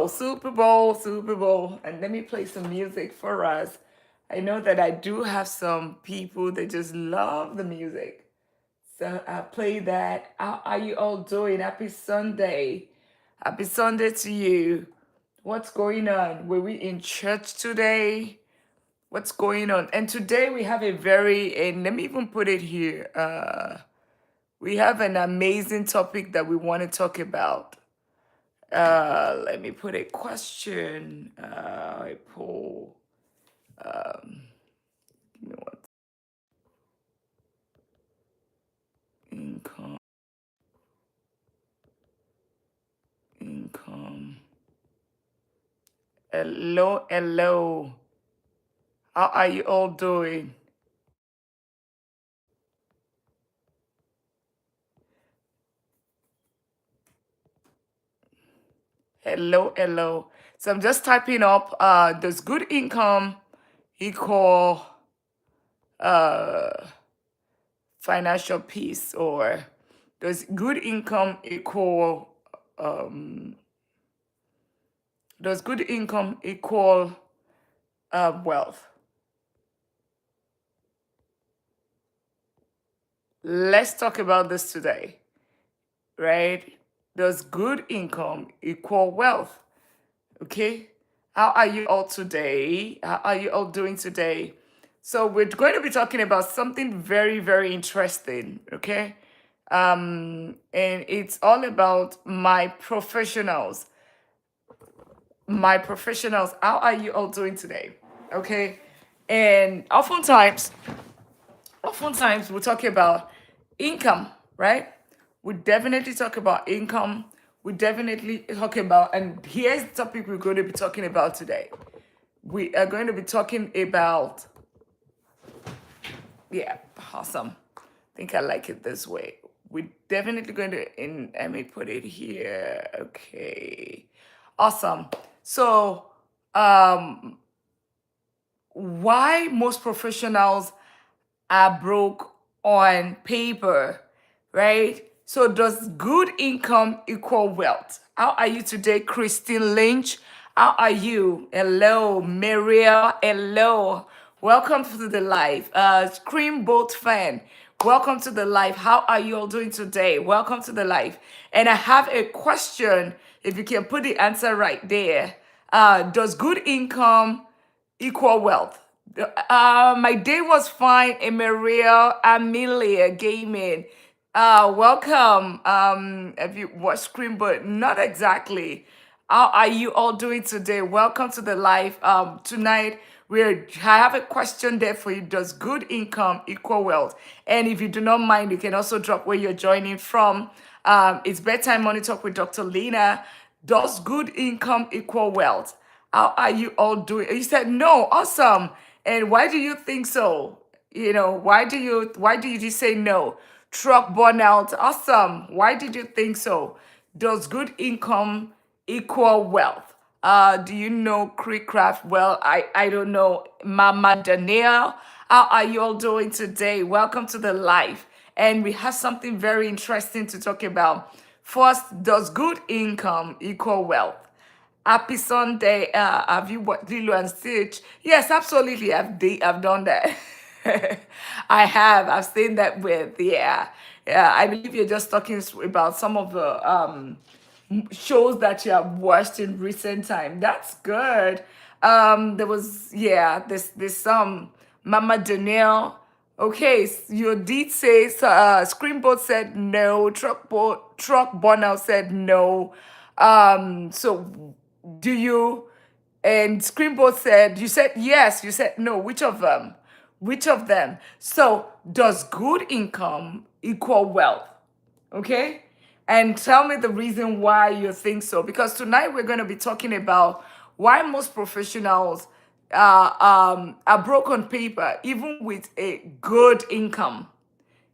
Super Bowl, Super Bowl. And let me play some music for us. I know that I do have some people that just love the music. So I'll play that. How are you all doing? Happy Sunday. Happy Sunday to you. What's going on? Were we in church today? What's going on? And today we have a very, and let me even put it here. We have an amazing topic that we want to talk about. Let me put a question, a poll. Give me what income, income. Hello, hello. How are you all doing? Hello, hello. So I'm just typing up. Does good income equal uh financial peace, or does good income equal um does good income equal wealth? Let's talk about this today, right? Does good income equal wealth? Okay. How are you all today? How are you all doing today? So we're going to be talking about something very, very interesting. Okay. And it's all about my professionals. My professionals. How are you all doing today? Okay. And oftentimes we're talking about income, right? We definitely talk about income. We definitely talk about, and here's the topic we're going to be talking about today. We are going to be talking about, yeah, awesome. I think I like it this way. We're definitely going to, let me put it here. Okay. Awesome. So, um, why most professionals are broke on paper, right? So does good income equal wealth? How are you today, Christine Lynch? How are you? Hello, Maria. Hello. Welcome to the live. Scream Boat fan. Welcome to the live. How are you all doing today? Welcome to the live. And I have a question. If you can put the answer right there. Does good income equal wealth? My day was fine. Maria Amelia Gaming. Welcome. Have you watched Scream, but not exactly. How are you all doing today? Welcome to the live. Tonight I have a question there for you. Does good income equal wealth? And if you do not mind, you can also drop where you're joining from. It's bedtime money talk with Dr. Lina. Does good income equal wealth? How are you all doing? You said no. Awesome. And why do you think so? Why did you say no? Truck burnout. Awesome. Why did you think so? Does good income equal wealth? Do you know Creekcraft? Well, I don't know. Mama Danielle, how are you all doing today? Welcome to the live. And we have something very interesting to talk about. First, does good income equal wealth? Happy Sunday. Have you watched Lilo and Stitch? Yes, absolutely. I've done that. I have. I've seen that with, yeah. Yeah, I believe you're just talking about some of the shows that you have watched in recent time. That's good. There was, yeah, there's some Mama Danielle. Okay, your deed says Screenboat said no, truck burnout said no. So do you, and Screenboat said, you said yes, you said no. Which of them? Which of them? So does good income equal wealth? Okay? And tell me the reason why you think so. Because tonight we're going to be talking about why most professionals are broke on paper, even with a good income.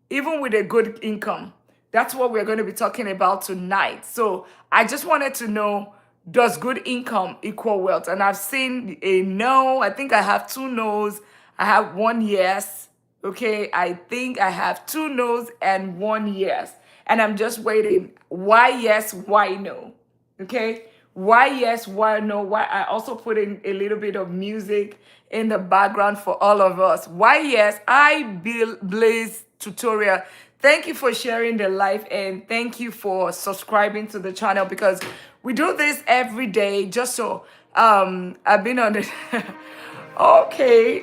Even with a good income. That's what we're going to be talking about tonight. So I just wanted to know, does good income equal wealth? And I've seen a no. I think I have two no's. I have one yes. Okay, I think I have two no's and one yes. And I'm just waiting. Why yes, why no? Okay, Why yes, why no, why I also put in a little bit of music in the background for all of us. Why yes, I Bill Blaze tutorial. Thank you for sharing the live and thank you for subscribing to the channel because we do this every day just so I've been on it. Okay.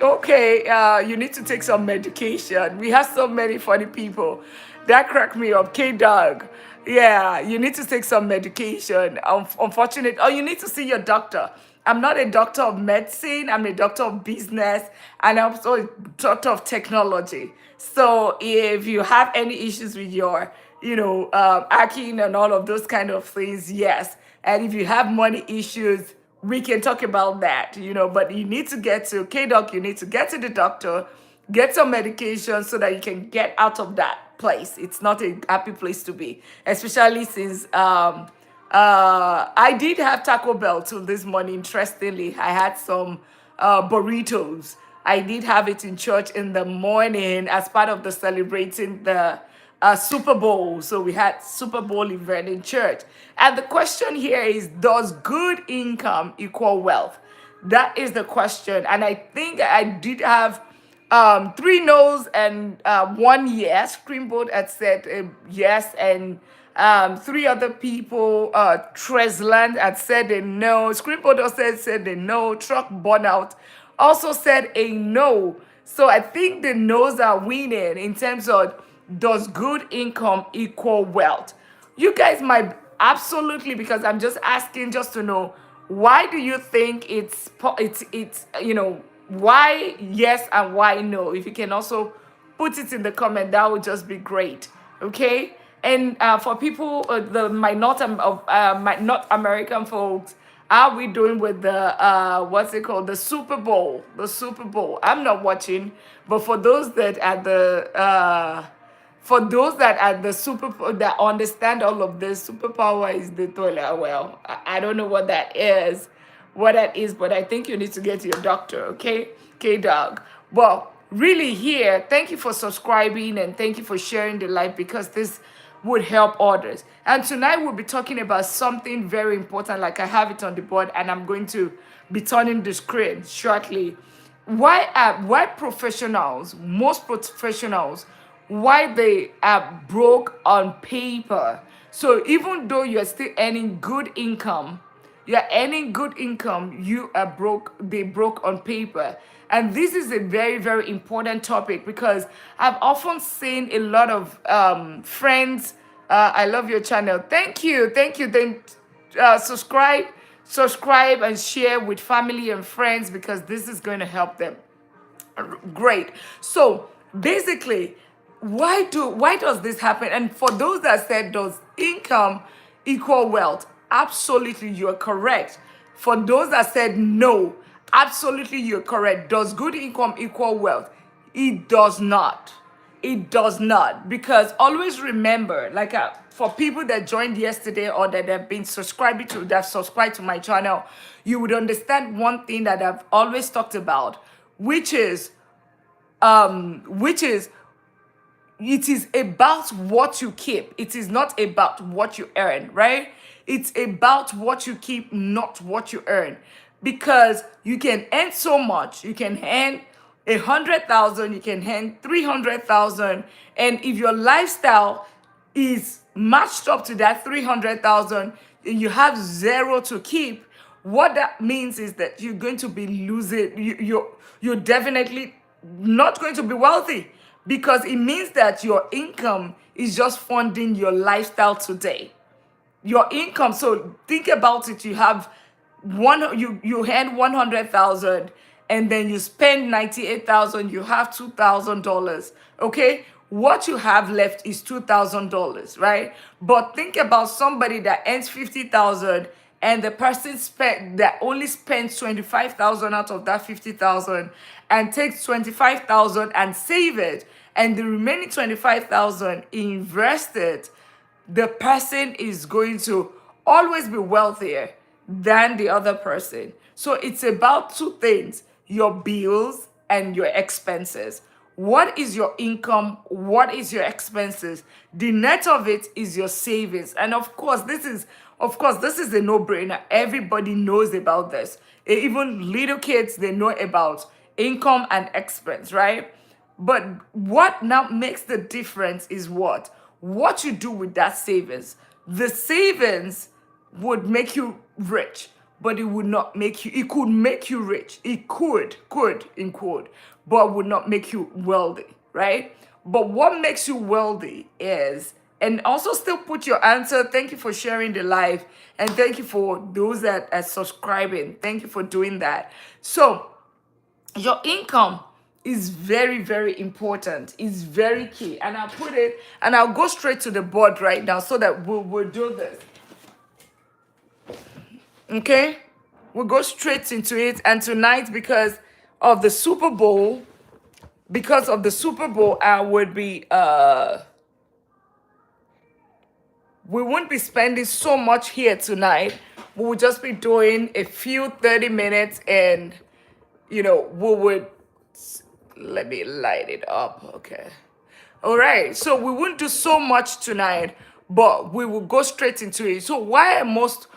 You need to take some medication. We have so many funny people. That cracked me up. K-Dog. Yeah, you need to take some medication. Unfortunate. Oh, you need to see your doctor. I'm not a doctor of medicine. I'm a doctor of business, and I'm also a doctor of technology. So if you have any issues with your, hacking and all of those kind of things, yes. And if you have money issues, we can talk about that, but you need to get to K-Doc, you need to get to the doctor, get some medication so that you can get out of that place. It's not a happy place to be, especially since I did have Taco Bell till this morning. Interestingly, I had some burritos. I did have it in church in the morning as part of the celebrating the Super Bowl. So we had Super Bowl event in church. And the question here is, does good income equal wealth? That is the question. And I think I did have three no's and one yes. Screenboard had said yes, and three other people, Tresland had said a no. Screenboard also said a no. Truck Burnout also said a no. So I think the no's are winning in terms of, does good income equal wealth? You guys might absolutely, because I'm just asking just to know, why do you think it's why yes and why no? If you can also put it in the comment, that would just be great. Okay. And for people, my North American folks, how are we doing with the what's it called, the Super Bowl? The Super Bowl. I'm not watching, but for those that at the super that understand all of this, superpower is the toilet. Well, I don't know what that is, but I think you need to get to your doctor, okay? K-Dog. Well, really here, thank you for subscribing and thank you for sharing the live because this would help others. And tonight we'll be talking about something very important, like I have it on the board and I'm going to be turning the screen shortly. Why professionals, most professionals, why they are broke on paper. So even though you're still earning good income, you are broke, they broke on paper. And this is a very, very important topic because I've often seen a lot of friends. I love your channel. Thank you. Then subscribe and share with family and friends because this is going to help them. Great. So basically, why does this happen? And for those that said, does income equal wealth? Absolutely, you're correct. For those that said no, absolutely, you're correct. Does good income equal wealth? It does not. It does not. Because always remember, like for people that joined yesterday or that have been subscribed to my channel, you would understand one thing that I've always talked about, which is it is about what you keep. It is not about what you earn, right? It's about what you keep, not what you earn. Because you can earn so much. You can earn 100,000, you can earn 300,000. And if your lifestyle is matched up to that 300,000, and you have zero to keep, what that means is that you're going to be losing. You're definitely not going to be wealthy because it means that your income is just funding your lifestyle today. Your income. So think about it. You have you earn 100,000 and then you spend 98,000. You have $2,000. Okay. What you have left is $2,000, right? But think about somebody that earns 50,000 and the person that only spends 25,000 out of that 50,000 and takes 25,000 and save it, and the remaining 25,000 invested. The person is going to always be wealthier than the other person. So it's about two things: your bills and your expenses. What is your income? What is your expenses? The net of it is your savings. And of course, this is a no-brainer. Everybody knows about this. Even little kids, they know about income and expense, right? But what now makes the difference is what you do with that savings. The savings would make you rich, but it would not make you, it could make you rich. It could, in quote, but would not make you wealthy, right? But what makes you wealthy is, and also still put your answer. Thank you for sharing the live, and thank you for those that are subscribing. Thank you for doing that. So, your income is very, very important. It's very key. And I'll go straight to the board right now so that we'll do this. Okay, we'll go straight into it. And tonight, of the super bowl I would be we won't be spending so much here tonight. We'll just be doing a few 30 minutes, and we would, let me light it up. Okay, all right, so we won't do so much tonight, but we will go straight into it. So why most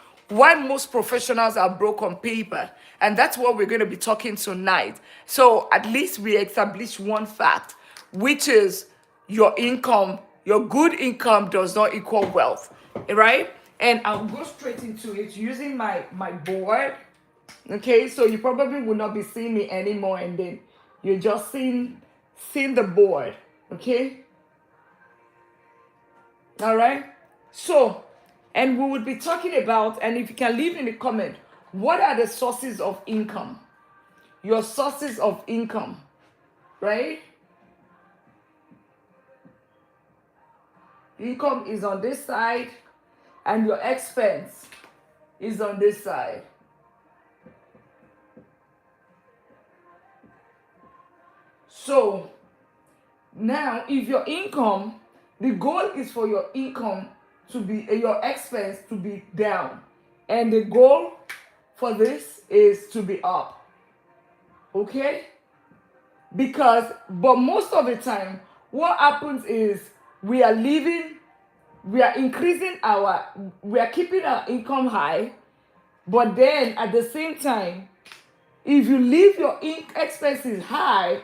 professionals are broke on paper, and that's what we're going to be talking tonight. So at least we establish one fact, which is your income, your good income does not equal wealth, right? And I'll go straight into it using my board. Okay, so you probably will not be seeing me anymore, and then you're just seeing the board. Okay, all right. So, and we would be talking about, and if you can leave in the comment, what are the sources of income? Your sources of income, right? Income is on this side, and your expense is on this side. So now, if your income, the goal is for your income to be, your expense to be down, and the goal for this is to be up. Okay? But most of the time, what happens is we are keeping our income high, but then at the same time, if you leave your expenses high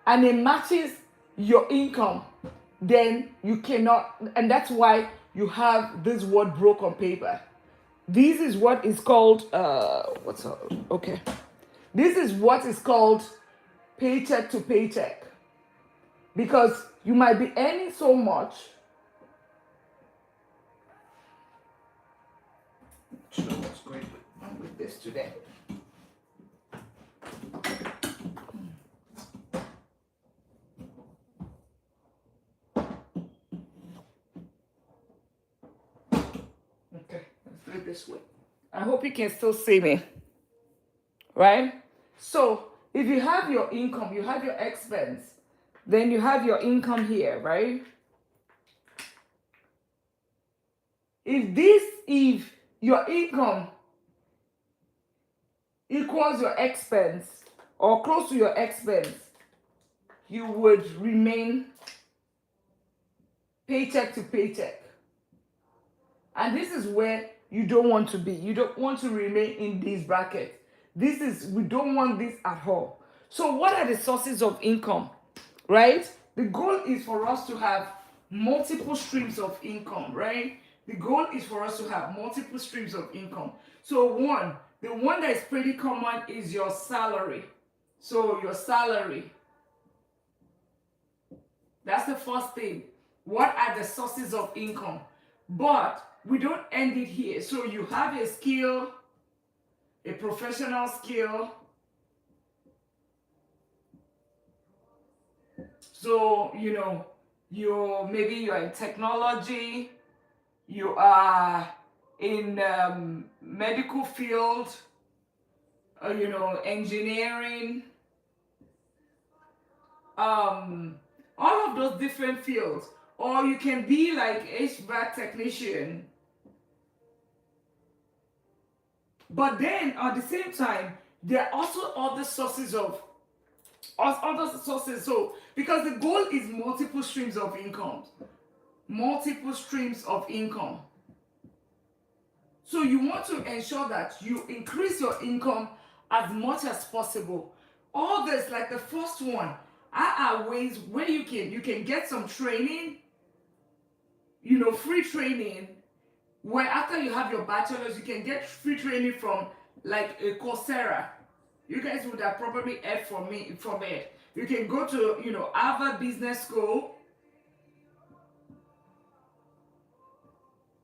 and it matches your income, then you cannot, and that's why you have this word broke on paper. This is what is called this is what is called paycheck to paycheck, because you might be earning so much. I don't know what's going on with this today. Okay, let's do it this way. I hope you can still see me, right? So if you have your income, you have your expense, then you have your income here, right? If your income equals your expense or close to your expense, you would remain paycheck to paycheck. And this is where you don't want to be. You don't want to remain in this bracket. We don't want this at all. So what are the sources of income, right? The goal is for us to have multiple streams of income, right? The goal is for us to have multiple streams of income. So the one that is pretty common is your salary. So your salary, that's the first thing. What are the sources of income? But we don't end it here. So you have a skill, a professional skill. So, maybe you're in technology, you are in medical field, engineering, all of those different fields. Or you can be like HVAC technician. But then at the same time, there are also other sources of other sources. So because the goal is multiple streams of income, multiple streams of income. So you want to ensure that you increase your income as much as possible. All this, like the first one, are ways where you can get some training, free training, where after you have your bachelor's, you can get free training from like a Coursera. You guys would have probably heard from it. You can go to, Harvard Business School.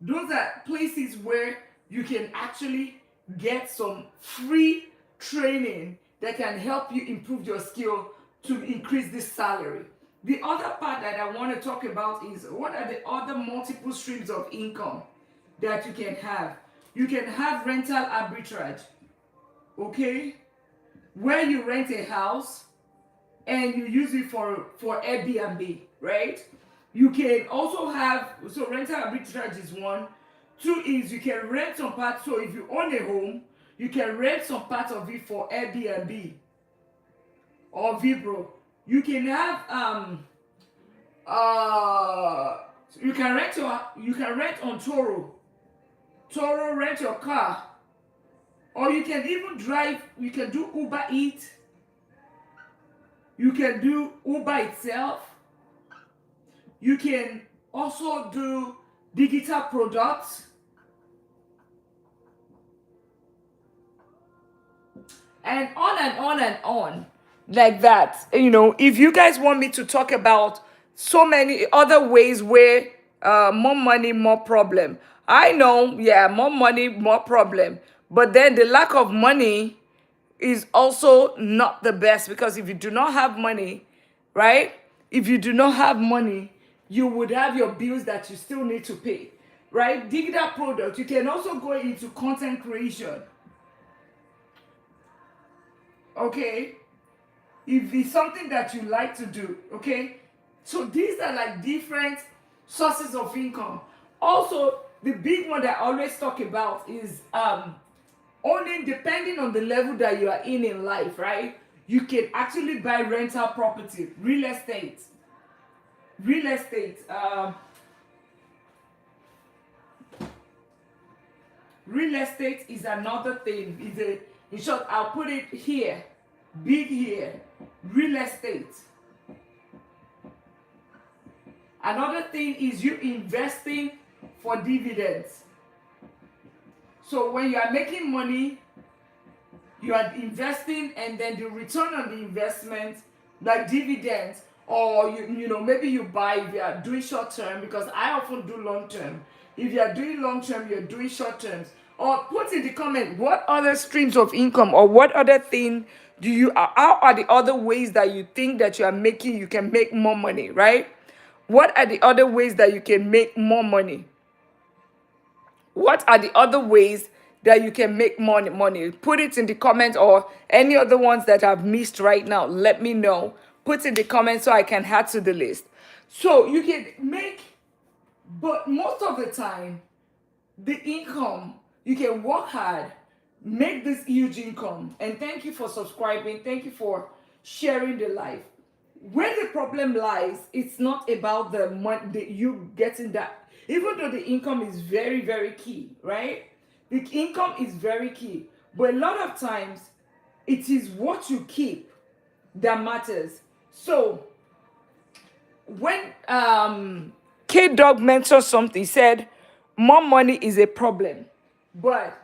Those are places where you can actually get some free training that can help you improve your skill to increase this salary. The other part that I want to talk about is what are the other multiple streams of income that you can have. You can have rental arbitrage, okay? Where you rent a house and you use it for Airbnb, right? You can also have, so rental arbitrage is one. Two is you can rent some parts. So if you own a home, you can rent some part of it for Airbnb or Vibro. You can have you can rent on Toro. Toro, rent your car. Or you can even drive, you can do Uber Eats. You can do Uber itself. You can also do digital products. And on and on and on. Like that. If you guys want me to talk about so many other ways where more money, more problem. I know, yeah, more money, more problem. But then the lack of money is also not the best, because if you do not have money, right? If you do not have money, you would have your bills that you still need to pay, right? Digital products. You can also go into content creation. Okay? If it's something that you like to do, okay? So these are like different sources of income. Also, the big one that I always talk about is owning, depending on the level that you are in life, right? You can actually buy rental property, real estate. Real estate. Real estate is another thing. In short, I'll put it here, big here. Real estate. Another thing is you investing for dividends. So when you are making money, you are investing, and then the return on the investment, like dividends, or maybe you buy if you are doing short term, because I often do long term. If you are doing long term, you're doing short terms. Or put in the comment what other streams of income or what other thing how are the other ways that you think that you can make more money, right? What are the other ways that you can make more money? What are the other ways that you can make money? Put it in the comments, or any other ones that I've missed right now. Let me know. Put in the comments so I can add to the list. So you can make, but most of the time, the income, you can work hard, make this huge income. And thank you for subscribing. Thank you for sharing the life. Where the problem lies, it's not about the money, you getting that. Even though the income is very, very key, right? The income is very key. But a lot of times, it is what you keep that matters. So, when K-Dog mentioned something, he said, more money is a problem. But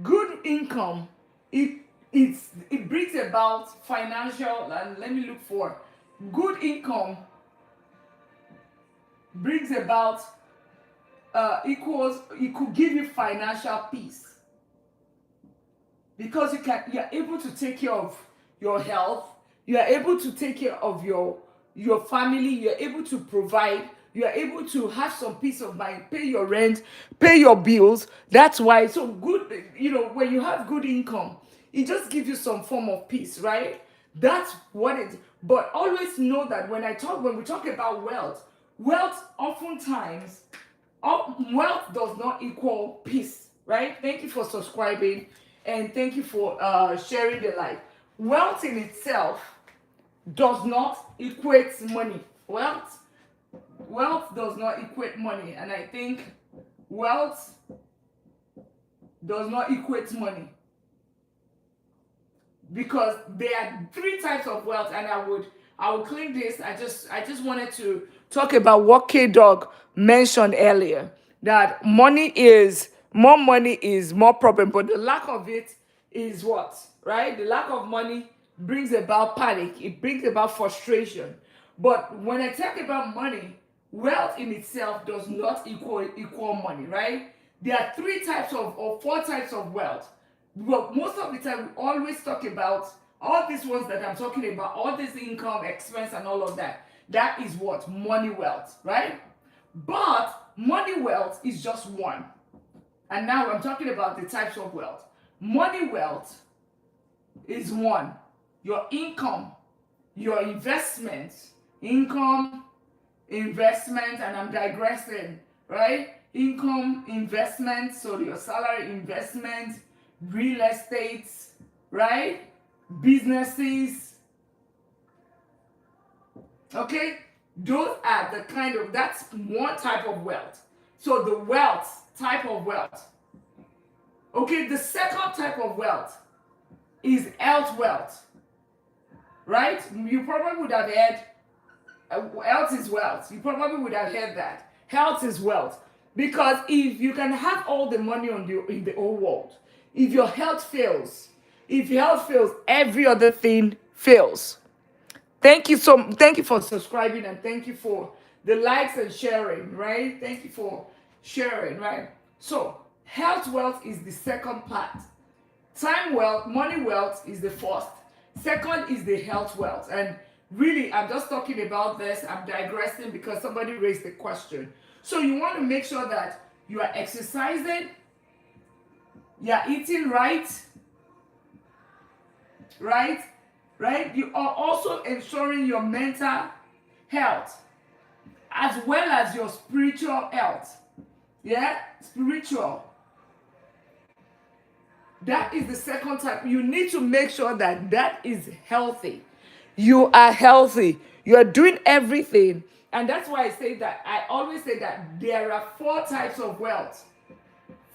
good income, it brings about financial, and let me look for, good income brings about it could give you financial peace, because you're able to take care of your health, you are able to take care of your family, you're able to provide, you are able to have some peace of mind, pay your rent, pay your bills. That's why so good, when you have good income, it just gives you some form of peace, right? That's what it. But always know that when we talk about wealth oftentimes, wealth does not equal peace, right? Thank you for subscribing, and thank you for sharing the life. Wealth in itself does not equate money. Wealth does not equate money, and I think wealth does not equate money, because there are three types of wealth, and I would claim this. I just wanted to talk about what K Dog mentioned earlier, that money is more problem, but the lack of it is what, right? The lack of money brings about panic, it brings about frustration. But when I talk about money, wealth in itself does not equal money, right? There are three types of or four types of wealth. But most of the time, we always talk about all these ones that I'm talking about, all this income, expense, and all of that. That is what? Money wealth, right? But money wealth is just one. And now I'm talking about the types of wealth. Money wealth is one. Your income, your investments, income, investment, and I'm digressing, right? Income, investment, so your salary, investment, real estate, right? Businesses, okay? Those are the that's one type of wealth. So the type of wealth. Okay, the second type of wealth is health wealth, right? You probably would have heard health is wealth. You probably would have heard that. Health is wealth. Because if you can have all the money in the whole world, if your health fails, every other thing fails. Thank you for subscribing, and thank you for the likes and sharing, right? Thank you for sharing, right? So, health wealth is the second part. Time wealth, money wealth is the first. Second is the health wealth. And really, I'm just talking about this. I'm digressing because somebody raised the question. So you want to make sure that you are exercising, you are eating right, right? You are also ensuring your mental health as well as your spiritual health. Yeah? Spiritual. That is the second type. You need to make sure that is healthy. You are healthy. You are doing everything. And that's why I always say that there are four types of wealth.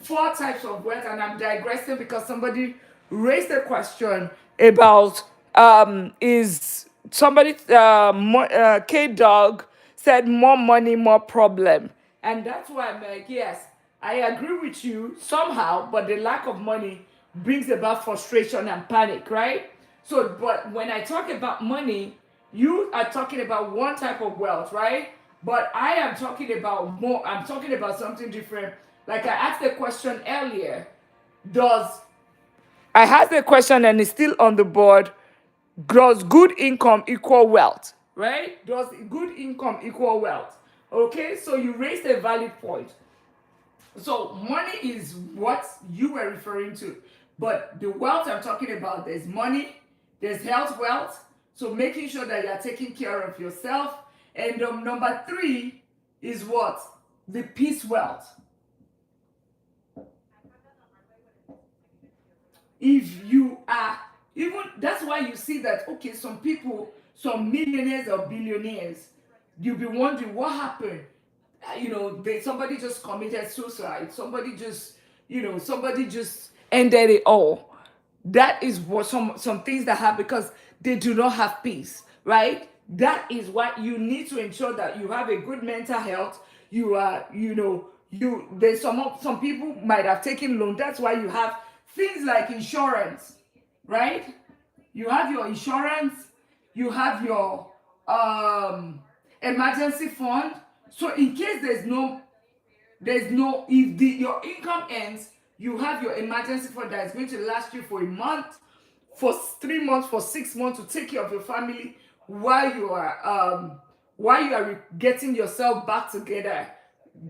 Four types of wealth, and I'm digressing because somebody raised a question about is somebody K Dog said more money, more problem. And that's why I'm like, yes, I agree with you somehow, but the lack of money brings about frustration and panic, right? So, but when I talk about money, you are talking about one type of wealth, right? But I am talking about more, I'm talking about something different. Like I asked a question earlier, does I asked a question and it's still on the board. Does good income equal wealth? Right? Does good income equal wealth? Okay, so you raised a valid point. So money is what you were referring to. But the wealth I'm talking about, there's money, there's health wealth. So making sure that you're taking care of yourself. And number three is what? The peace wealth. If you are, even that's why you see that, okay, some people, some millionaires or billionaires, you'll be wondering what happened. Somebody just committed suicide. Somebody just ended it all. That is what some things that happen because they do not have peace, right? That is why you need to ensure that you have a good mental health. You are, there's some people might have taken loan. That's why you have things like insurance, right? You have your insurance, you have your emergency fund. So in case if your income ends, you have your emergency fund that is going to last you for a month, for 3 months, for 6 months, to take care of your family while you are getting yourself back together,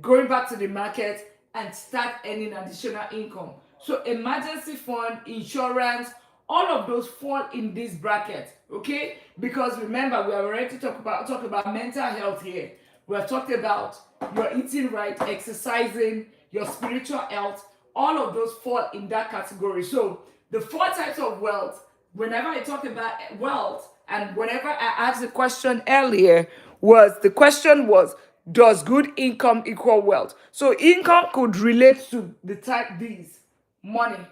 going back to the market and start earning additional income. So emergency fund, insurance, all of those fall in this bracket, okay? Because remember, we have already talked about mental health here. We have talked about your eating right, exercising, your spiritual health. All of those fall in that category. So the four types of wealth whenever I talk about wealth, and whenever I asked the question earlier, was the question was, does good income equal wealth? So income could relate to the type these money,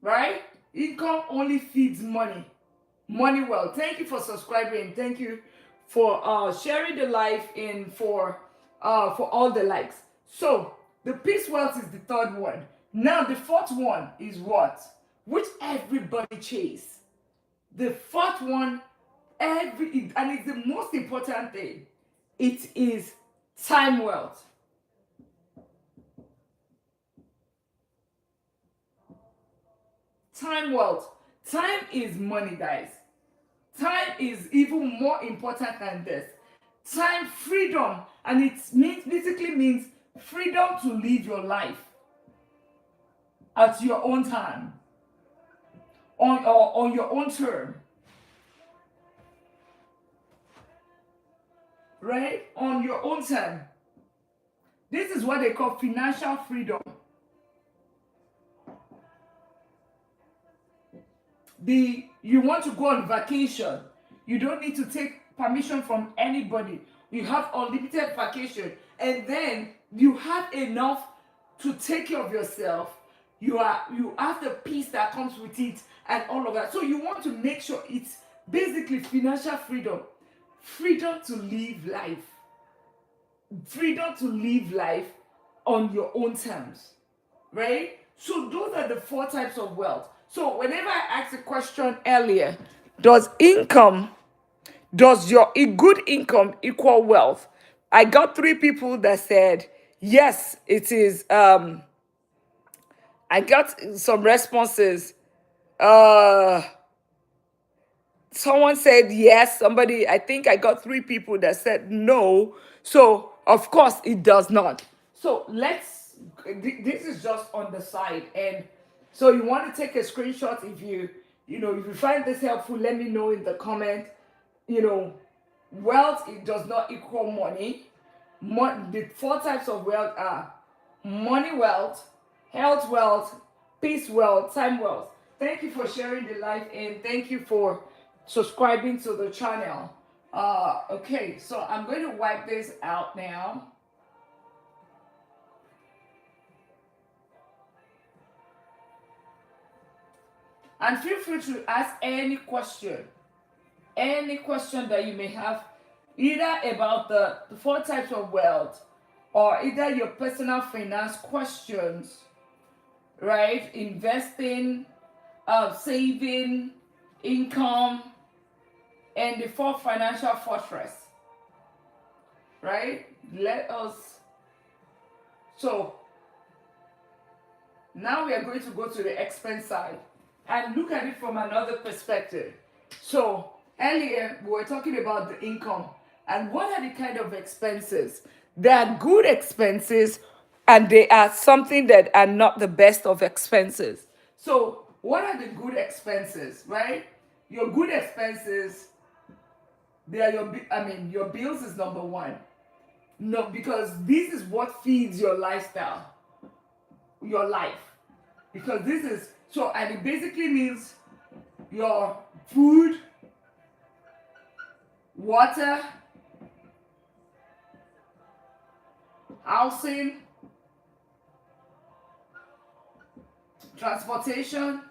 right? Income only feeds money. Money well. Thank you for subscribing. Thank you for sharing the live and for all the likes. So the peace wealth is the third one. Now the fourth one is what? Which everybody chase. The fourth one, and it's the most important thing. It is time wealth. Time wealth. Time is money, guys. Time is even more important than this. Time freedom, and it means basically means freedom to live your life at your own time, on your own term, right? On your own time. This is what they call financial freedom. You want to go on vacation, you don't need to take permission from anybody. You have unlimited vacation, and then you have enough to take care of yourself. You have the peace that comes with it and all of that. So you want to make sure it's basically financial freedom. Freedom to live life. Freedom to live life on your own terms, right? So those are the four types of wealth. So whenever I asked a question earlier, does your good income equal wealth? I got three people that said yes, it is. I got some responses. Uh, Someone said yes. Somebody, I think I got three people that said no. So of course it does not. So this is just on the side, and so you want to take a screenshot. If you find this helpful, let me know in the comment. you know Wealth, it does not equal money. The four types of wealth are money wealth, health wealth, peace wealth, time wealth. Thank you for sharing the live, and thank you for subscribing to the channel. Okay, so I'm going to wipe this out now. And feel free to ask any question that you may have, either about the four types of wealth, or either your personal finance questions, right? Investing, saving, income, and the four financial fortress, right? So now we are going to go to the expense side and look at it from another perspective. So earlier we were talking about the income and what are the kind of expenses. There are good expenses and they are something that are not the best of expenses. So what are the good expenses, right? Your good expenses, they are your bills is number one. No, because this is what feeds your lifestyle, your life. Because this is so, and it basically means your food, water, housing, transportation,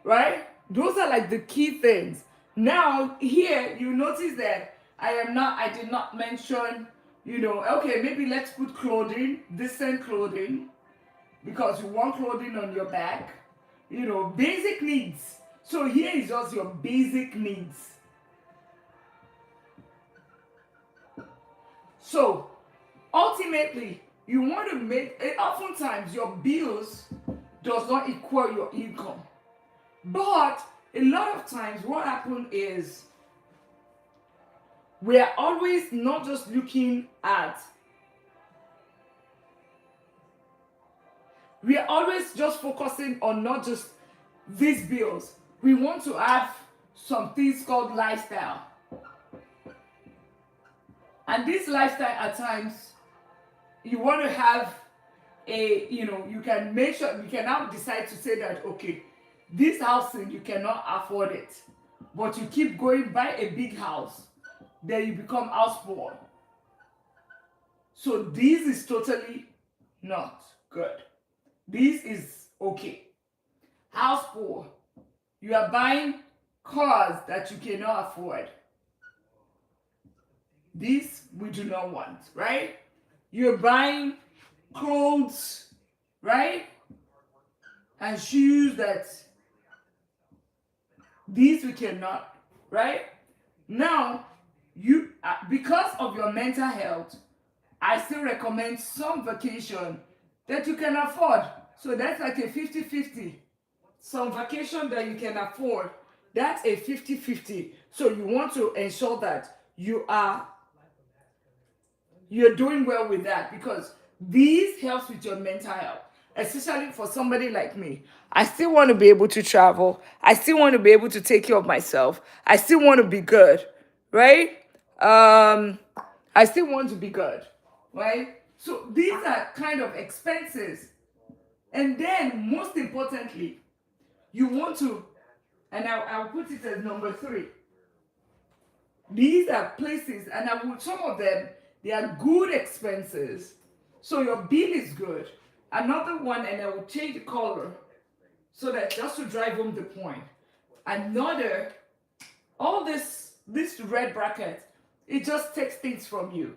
right? Those are like the key things. Now here you notice that I did not mention, okay, maybe let's put clothing, decent clothing, because you want clothing on your back, basic needs. So here is just your basic needs. So ultimately, you want to make, oftentimes your bills does not equal your income. But a lot of times what happens is we are always not just looking at, we are always just focusing on not just these bills. We want to have some things called lifestyle. And this lifestyle at times, you want to have you can make sure, you can now decide to say that, okay, this housing, you cannot afford it, but you keep going, buy a big house, then you become house poor. So this is totally not good. This is okay. House poor. You are buying cars that you cannot afford. This we do not want, right? You're buying clothes, right? And shoes that these we cannot, right? Now, you because of your mental health, I still recommend some vacation that you can afford. So that's like a 50-50. Some vacation that you can afford, that's a 50-50. So you want to ensure that you're doing well with that, because this helps with your mental health, especially for somebody like me. I still want to be able to travel. I still want to be able to take care of myself. I still want to be good, right? I still want to be good, right? So these are kind of expenses. And then, most importantly, you want to, and I'll put it as number 3. These are places, and some of them, they are good expenses. So your bill is good. Another one, and I will change the color so that just to drive home the point. Another, all this red bracket, it just takes things from you.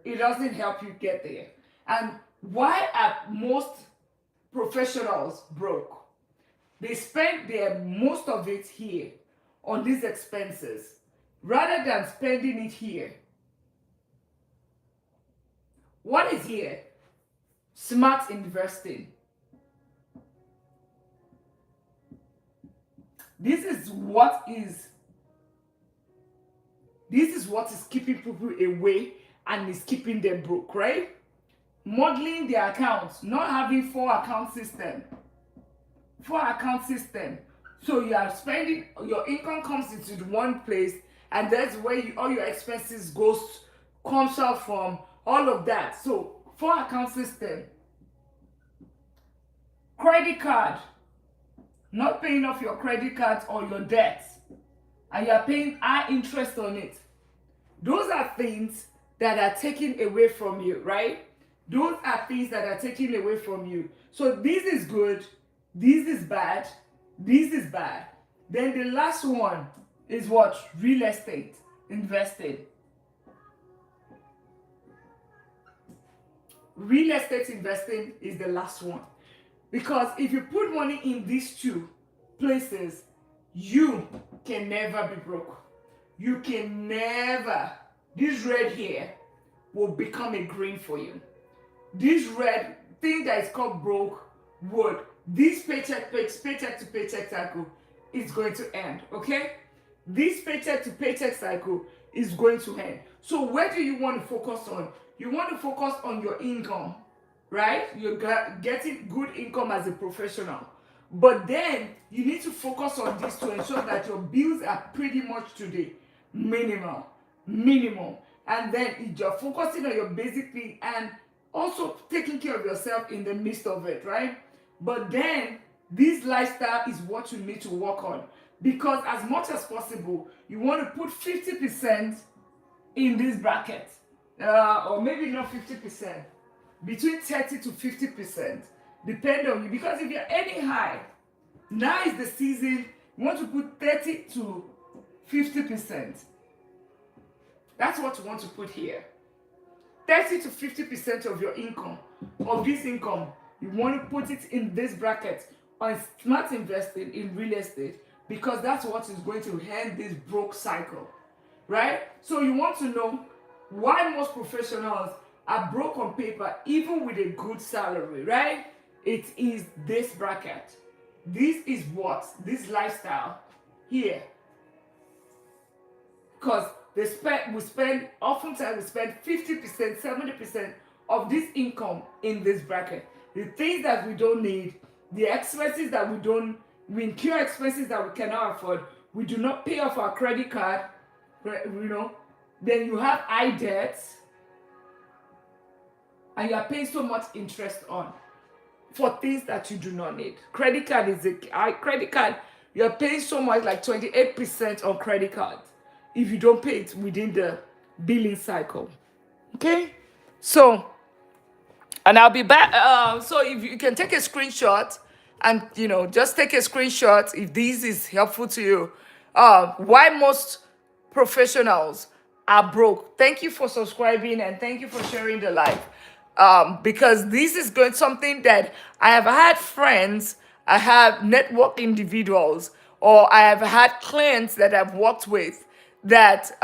It doesn't help you get there. And why are most professionals broke? They spend most of it here on these expenses rather than spending it here. What is here? Smart investing. This is what is keeping people away and is keeping them broke, right? Modeling their accounts, not having 4-account system. 4-account system. So you are spending, your income comes into the one place, and that's where all your expenses comes out from, all of that. So 4-account system. Credit card. Not paying off your credit cards or your debts, and you're paying high interest on it. Those are things that are taken away from you, right? Those are things that are taken away from you. So this is good, this is bad, this is bad. Then the last one is what? Real estate investing. Real estate investing is the last one. Because if you put money in these 2 places, you can never be broke. You can never. This red here will become a green for you. This red thing that is called broke this paycheck to paycheck cycle is going to end, okay? This paycheck to paycheck cycle is going to end. So where do you want to focus on? You want to focus on your income, right? You're getting good income as a professional. But then you need to focus on this to ensure that your bills are pretty much today minimum. And then you're focusing on your basic thing and also taking care of yourself in the midst of it, right? But then this lifestyle is what you need to work on, because as much as possible, you want to put 50% in this bracket, or maybe not 50%, between 30 to 50%, depend on you. Because if you're earning high, now is the season, you want to put 30 to 50%. That's what you want to put here. 30 to 50% of your income, of this income, you want to put it in this bracket on smart investing in real estate, because that's what is going to end this broke cycle, right? So you want to know why most professionals are broke on paper, even with a good salary, right? It is this bracket. This is this lifestyle here. Because oftentimes we spend 50%, 70% of this income in this bracket. The things that we don't need, the expenses that we incur expenses that we cannot afford, we do not pay off our credit card, then you have high debts, and you are paying so much interest on. for things that you do not need. Credit card is credit card. You're paying so much, like 28% on credit card, if you don't pay it within the billing cycle. Okay, so and I'll be back. So if you can take a screenshot and just take a screenshot if this is helpful to you. Why most professionals are broke. Thank you for subscribing and thank you for sharing the live. Because this is going something that I have had friends, I have network individuals, or I have had clients that I've worked with that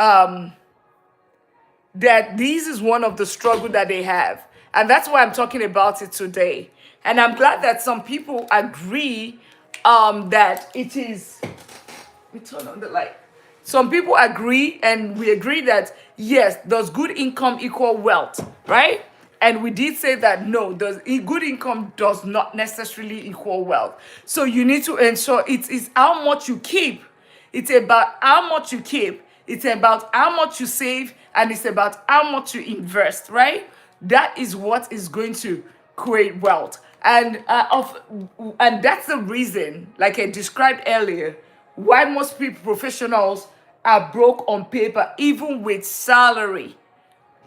this is one of the struggle that they have, and that's why I'm talking about it today. And I'm glad that some people agree that it is. Let me turn on the light. Some people agree, and we agree that yes, does good income equal wealth, right? And we did say that no, good income does not necessarily equal wealth. So you need to ensure it is how much you keep. It's about how much you keep. It's about how much you save, and it's about how much you invest, right? That is what is going to create wealth. And that's the reason, like I described earlier, why most people, professionals, are broke on paper, even with salary.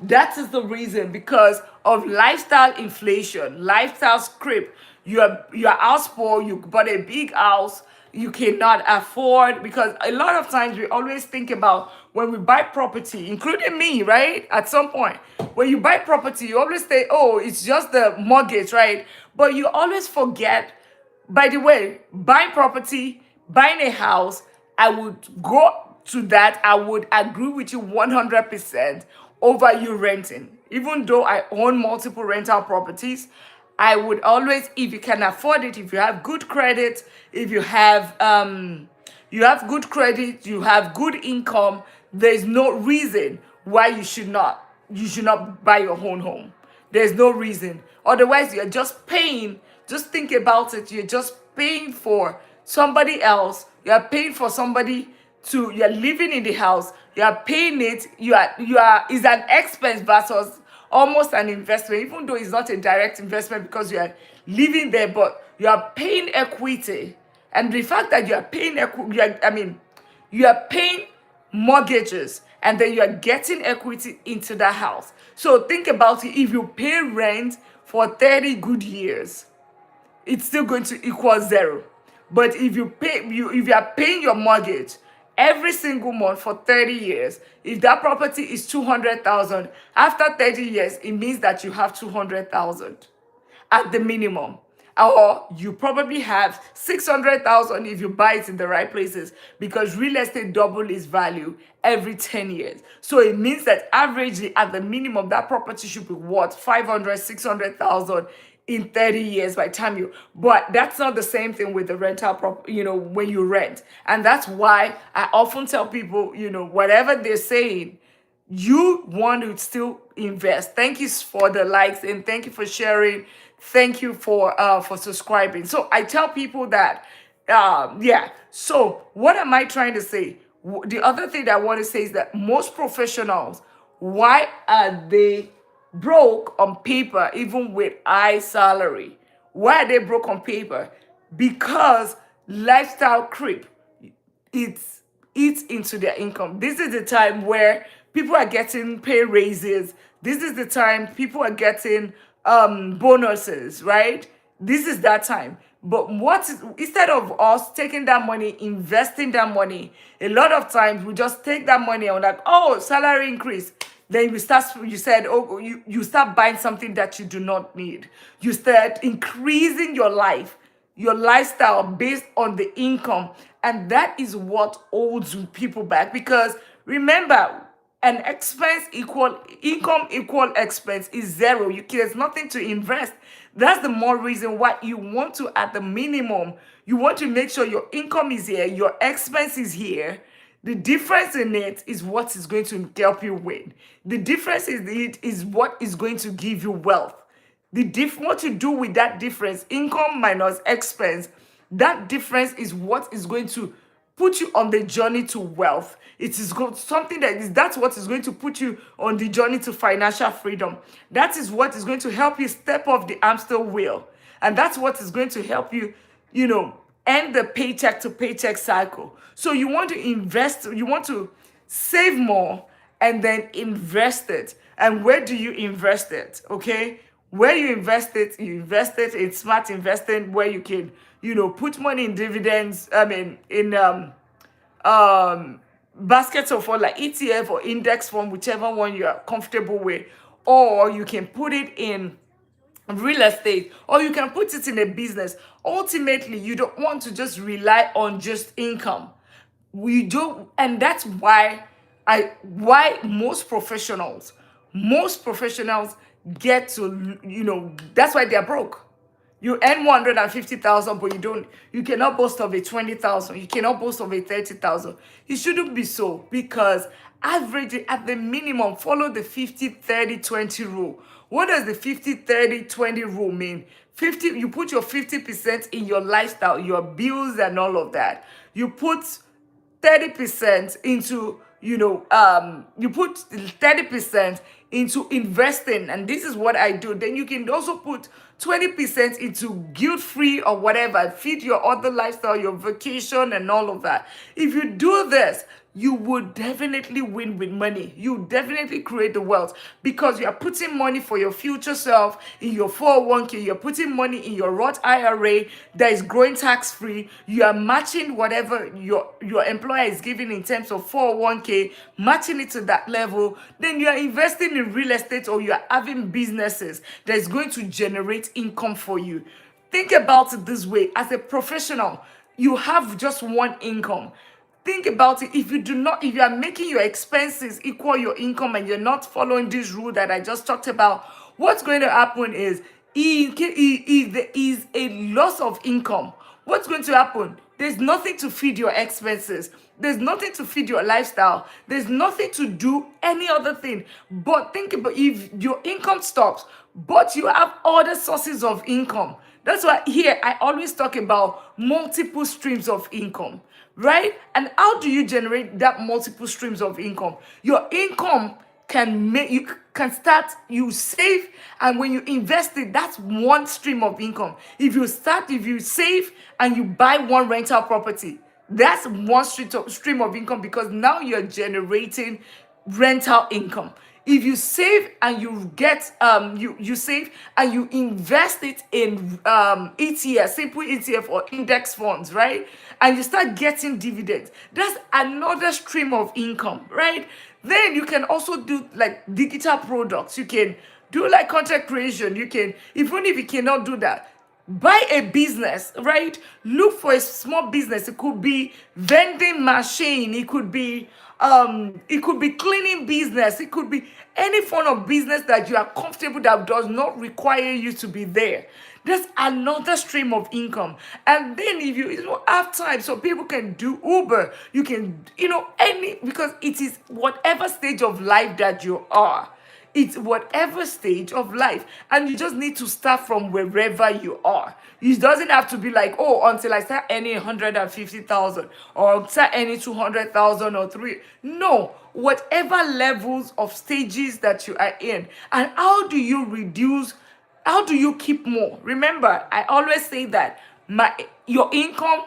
That is the reason, because of lifestyle inflation, lifestyle creep. You're house poor, you bought a big house, you cannot afford, because a lot of times we always think about when we buy property, including me, right? At some point, when you buy property, you always say, oh, it's just the mortgage, right? But you always forget, by the way, buying property, buying a house, I would go to that. I would agree with you 100% over you renting. Even though I own multiple rental properties, I would always, if you can afford it, if you have good credit, if you have good credit, you have good income, there's no reason why you should not buy your own home. There's no reason. Otherwise, you're just paying. Just think about it. You're just paying for somebody else. You're paying for somebody you're living in the house. You're paying it. It's an expense versus almost an investment, even though it's not a direct investment because you are living there, but you are paying equity. And the fact that you are paying you are paying mortgages, and then you are getting equity into that house. So think about it. If you pay rent for 30 good years, it's still going to equal zero. But if you are paying your mortgage every single month for 30 years, if that property is 200,000, after 30 years, it means that you have 200,000 at the minimum. Or you probably have 600,000 if you buy it in the right places, because real estate double its value every 10 years. So it means that averagely at the minimum, that property should be worth 500, 600,000 in 30 years by the time but that's not the same thing with the rental when you rent. And that's why I often tell people, whatever they're saying, you want to still invest. Thank you for the likes, and thank you for sharing. Thank you for subscribing. So I tell people that so what am I trying to say? The other thing that I want to say is that most professionals, why are they broke on paper even with high salary? Why are they broke on paper? Because lifestyle creep, it's eats into their income. This is the time where people are getting pay raises. This is the time people are getting bonuses, right? This is that time. But instead of us taking that money, investing that money, a lot of times we just take that money and we're like, oh, salary increase. Then you start buying something that you do not need. You start increasing your lifestyle based on the income. And that is what holds people back. Because remember, an expense equal income equal expense is zero. There's nothing to invest. That's the more reason why you want to, at the minimum, you want to make sure your income is here, your expense is here. The difference in it is what is going to help you win. The difference is what is going to give you wealth. What you do with that difference, income minus expense, that difference is what is going to put you on the journey to wealth. It is something that's what is going to put you on the journey to financial freedom. That is what is going to help you step off the hamster wheel. And that's what is going to help you, you know, end the paycheck to paycheck cycle. So you want to invest, you want to save more and then invest it. And where do you invest it? Okay? Where you invest it in smart investing where you can, you know, put money in dividends, I mean, in um baskets of all like ETF or index fund, whichever one you are comfortable with, or you can put it in real estate, or you can put it in a business. Ultimately, you don't want to just rely on just income. We do, and that's why most professionals get to, you know, that's why they're broke. You earn 150,000, but you cannot boast of a 20,000. You cannot boast of a 30,000. It shouldn't be so, because average at the minimum, follow the 50-30-20 rule. What does the 50-30-20 rule mean? 50, you put your 50% in your lifestyle, your bills and all of that. You put 30% into, you put 30% into investing, and this is what I do. Then you can also put 20% into guilt-free or whatever, feed your other lifestyle, your vacation and all of that. If you do this, you would definitely win with money. You definitely create the wealth, because you are putting money for your future self in your 401k. You're putting money in your Roth IRA that is growing tax free. You are matching whatever your employer is giving in terms of 401k, matching it to that level. Then you are investing in real estate, or you are having businesses that is going to generate income for you. Think about it this way: as a professional, you have just one income. Think about it. If you are making your expenses equal your income and you're not following this rule that I just talked about, what's going to happen is, if there is a loss of income, what's going to happen? There's nothing to feed your expenses. There's nothing to feed your lifestyle. There's nothing to do any other thing. But think about, if your income stops, but you have other sources of income. That's why here I always talk about multiple streams of income, right? And how do you generate that multiple streams of income? Your income you save, and when you invest it, that's one stream of income. If you save and you buy one rental property, that's one stream of income, because now you're generating rental income. If you save and you get you save and you invest it in ETF, simple ETF or index funds, right? And you start getting dividends, that's another stream of income, right? Then you can also do like digital products. You can do like content creation. You can, even if you cannot do that, buy a business, right? Look for a small business. It could be vending machine, it could be cleaning business, it could be any form of business that you are comfortable, that does not require you to be there. That's another stream of income. And then if you have time, so people can do Uber, you can, because it is whatever stage of life that you are. It's whatever stage of life, and you just need to start from wherever you are. It doesn't have to be like, oh, until I start earning 150,000 or start earning 200,000 or three. No, whatever levels of stages that you are in. And how do you reduce? How do you keep more? Remember, I always say that your income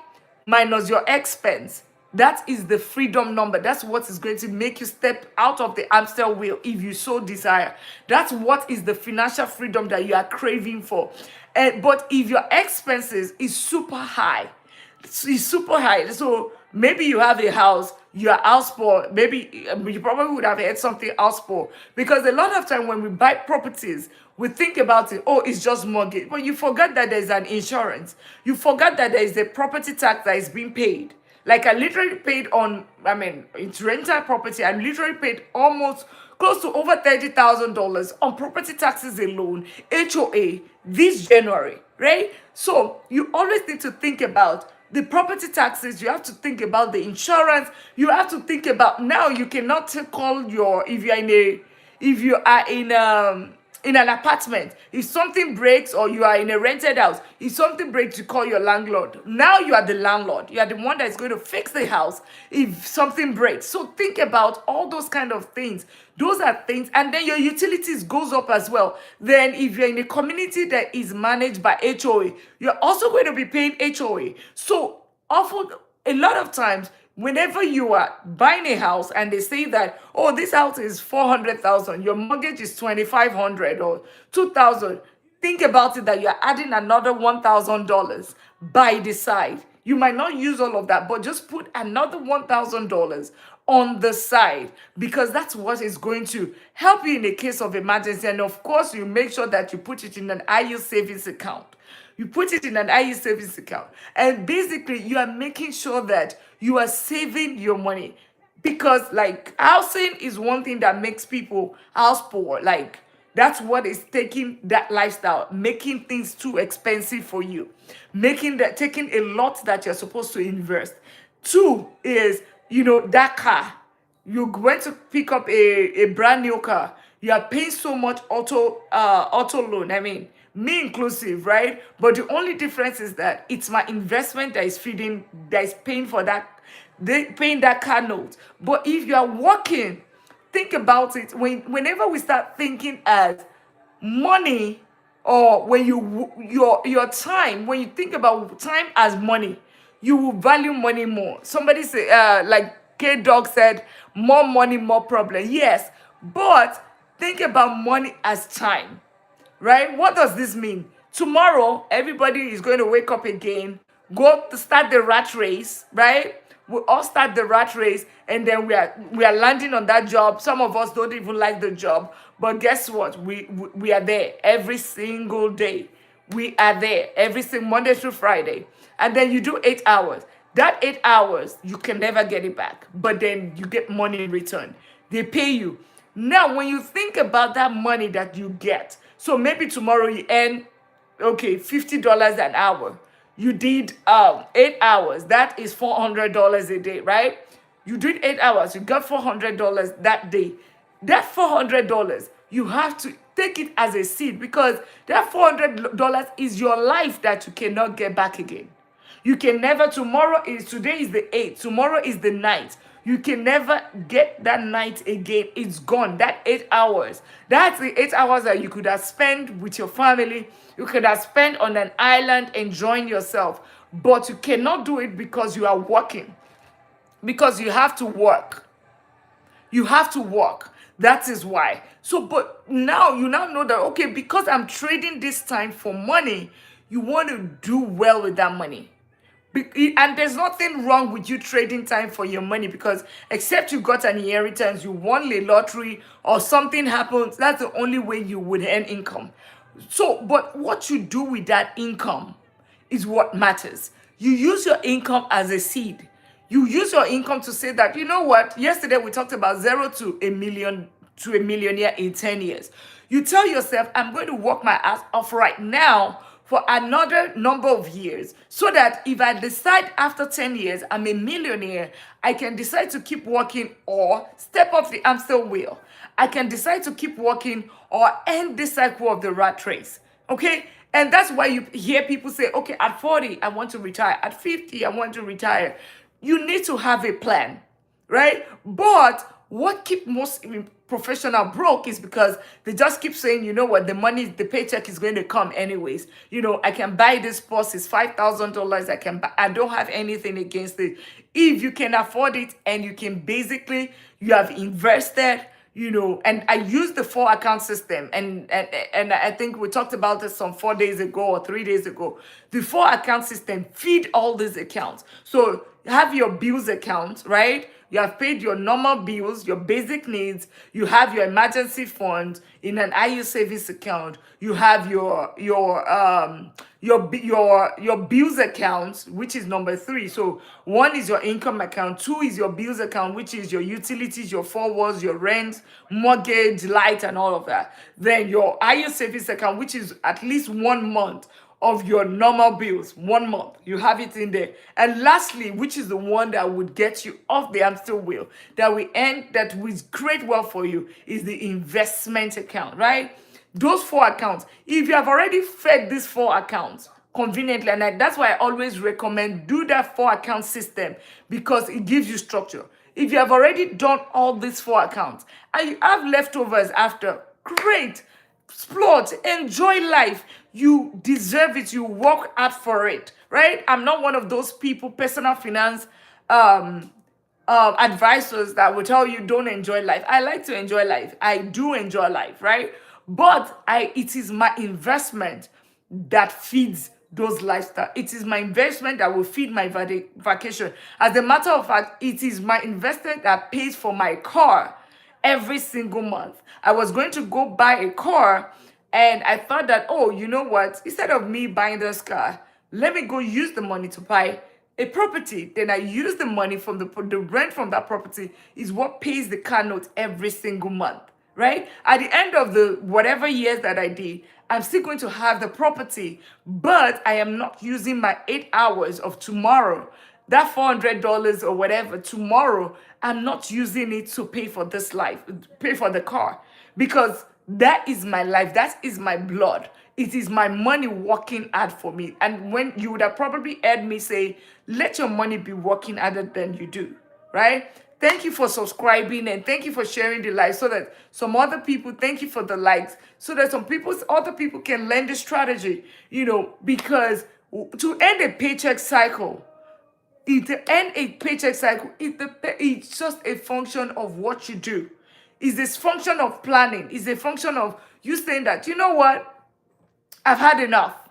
minus your expense, that is the freedom number. That's what is going to make you step out of the hamster wheel if you so desire. That's what is the financial freedom that you are craving for. But if your expenses is super high, so maybe you have a house, you're house poor. Maybe you probably would have had something house poor, because a lot of time when we buy properties, we think about it, oh, it's just mortgage. But you forgot that there's an insurance. You forgot that there is a property tax that is being paid. Like I literally paid it's rental property. I literally paid almost close to over $30,000 on property taxes alone, HOA, this January, right? So you always need to think about the property taxes. You have to think about the insurance. You have to think about, now you cannot call if you are in in an apartment, if something breaks, or you are in a rented house, if something breaks, you call your landlord. Now you are the landlord. You are the one that is going to fix the house if something breaks. So think about all those kind of things. Those are things. And then your utilities goes up as well. Then if you're in a community that is managed by HOA, you're also going to be paying HOA. So often, a lot of times, whenever you are buying a house and they say that, oh, this house is 400,000, your mortgage is 2,500 or 2,000, think about it that you're adding another $1,000 by the side. You might not use all of that, but just put another $1,000 on the side, because that's what is going to help you in the case of emergency. And of course, you make sure that you put it in an IU savings account. You put it in an IU savings account. And basically, you are making sure that you are saving your money. Because, like, housing is one thing that makes people house poor. Like, that's what is taking that lifestyle, making things too expensive for you, taking a lot that you're supposed to invest. Two is, that car. You went to pick up a brand new car. You are paying so much auto loan. I mean, me inclusive, right? But the only difference is that it's my investment that is paying for that, paying that car note. But if you are working, think about it. Whenever we start thinking as money, or when your time, when you think about time as money, you will value money more. Somebody say, like K Dog said, more money, more problem. Yes, but think about money as time, right? What does this mean? Tomorrow, everybody is going to wake up again, go to start the rat race, right? We all start the rat race, and then we are landing on that job. Some of us don't even like the job, but guess what? We are there every single day. We are there every single Monday through Friday, and then you do 8 hours. That 8 hours, you can never get it back, but then you get money in return. They pay you. Now, when you think about that money that you get, so maybe tomorrow you earn, okay, $50 an hour. You did 8 hours. That is $400 a day, right? You did 8 hours. You got $400 that day. That $400, you have to take it as a seed, because that $400 is your life that you cannot get back again. You can never, today is the 8th, tomorrow is the 9th. You can never get that night again. It's gone. That 8 hours. That's the 8 hours that you could have spent with your family. You could have spent on an island enjoying yourself. But you cannot do it because you are working. Because you have to work. You have to work. That is why. So, but now you know that, okay, because I'm trading this time for money, you want to do well with that money. And there's nothing wrong with you trading time for your money, because except you got an inheritance, you won the lottery, or something happens, that's the only way you would earn income. So, but what you do with that income is what matters. You use your income as a seed. You use your income to say that, you know what, yesterday we talked about 0 to a million to a millionaire in 10 years. You tell yourself, I'm going to work my ass off right now for another number of years, so that if I decide after 10 years I'm a millionaire, I can decide to keep working or step off the hamster wheel. I can decide to keep working or end the cycle of the rat race. Okay? And that's why you hear people say, okay, at 40, I want to retire. At 50, I want to retire. You need to have a plan, right? But what keeps most professional broke is because they just keep saying, you know what, the paycheck is going to come anyways. I can buy this purse, it's $5,000. I don't have anything against it. If you can afford it and you can you have invested, and I use the 4-account system, and I think we talked about this some 4 days ago or 3 days ago. The 4-account system feed all these accounts. So you have your bills account, right? You have paid your normal bills, your basic needs. You have your emergency fund in an IU savings account. You have your bills account, which is number 3. So 1 is your income account. 2 is your bills account, which is your utilities, your forwards, your rent, mortgage, light, and all of that. Then your IU savings account, which is at least 1 month of your normal bills, 1 month. You have it in there. And lastly, which is the one that would get you off the hamster wheel, that will create wealth for you, is the investment account, right? those four accounts. If you have already fed these four accounts conveniently, and that's why I always recommend do that four account system, because it gives you structure. If you have already done all these four accounts and you have leftovers after, great, splurge, enjoy life. You deserve it. You work hard for it, right? I'm not one of those people, personal finance um advisors that will tell you don't enjoy life. I like to enjoy life. I do enjoy life, right? But it is my investment that feeds those lifestyle. It is my investment that will feed my vacation. As a matter of fact, it is my investment that pays for my car every single month. I was going to go buy a car, and I thought that, oh, you know what? Instead of me buying this car, let me go use the money to buy a property. Then I use the money from the rent from that property is what pays the car note every single month, right? At the end of the whatever years that I did, I'm still going to have the property, but I am not using my 8 hours of tomorrow. That $400 or whatever tomorrow, I'm not using it to pay for this life, pay for the car, because that is my life. That is my blood. It is my money working hard for me. And when you would have probably heard me say, let your money be working harder than you do, right? Thank you for subscribing, and thank you for sharing the live so that some other people, thank you for the likes, so that other people can learn the strategy, because to end a paycheck cycle, it's just a function of what you do. It's this function of planning. It's a function of you saying that, you know what, I've had enough.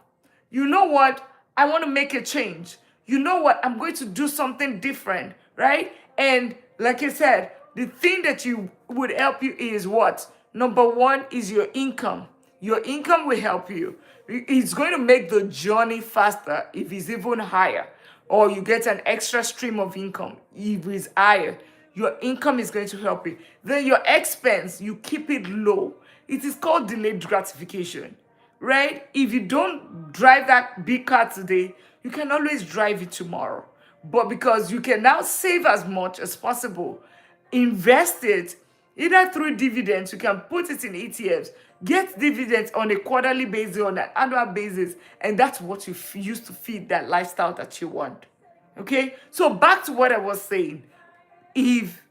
You know what, I want to make a change. You know what, I'm going to do something different, right? And like I said, the thing that you would help you is what? Number one is your income. Your income will help you. It's going to make the journey faster if it's even higher, or you get an extra stream of income if it's higher. Your income is going to help you. Then your expense, you keep it low. It is called delayed gratification, right? If you don't drive that big car today, you can always drive it tomorrow. But because you can now save as much as possible, invest it either through dividends, you can put it in ETFs, get dividends on a quarterly basis, on an annual basis, and that's what you use to feed that lifestyle that you want. Okay, so back to what I was saying.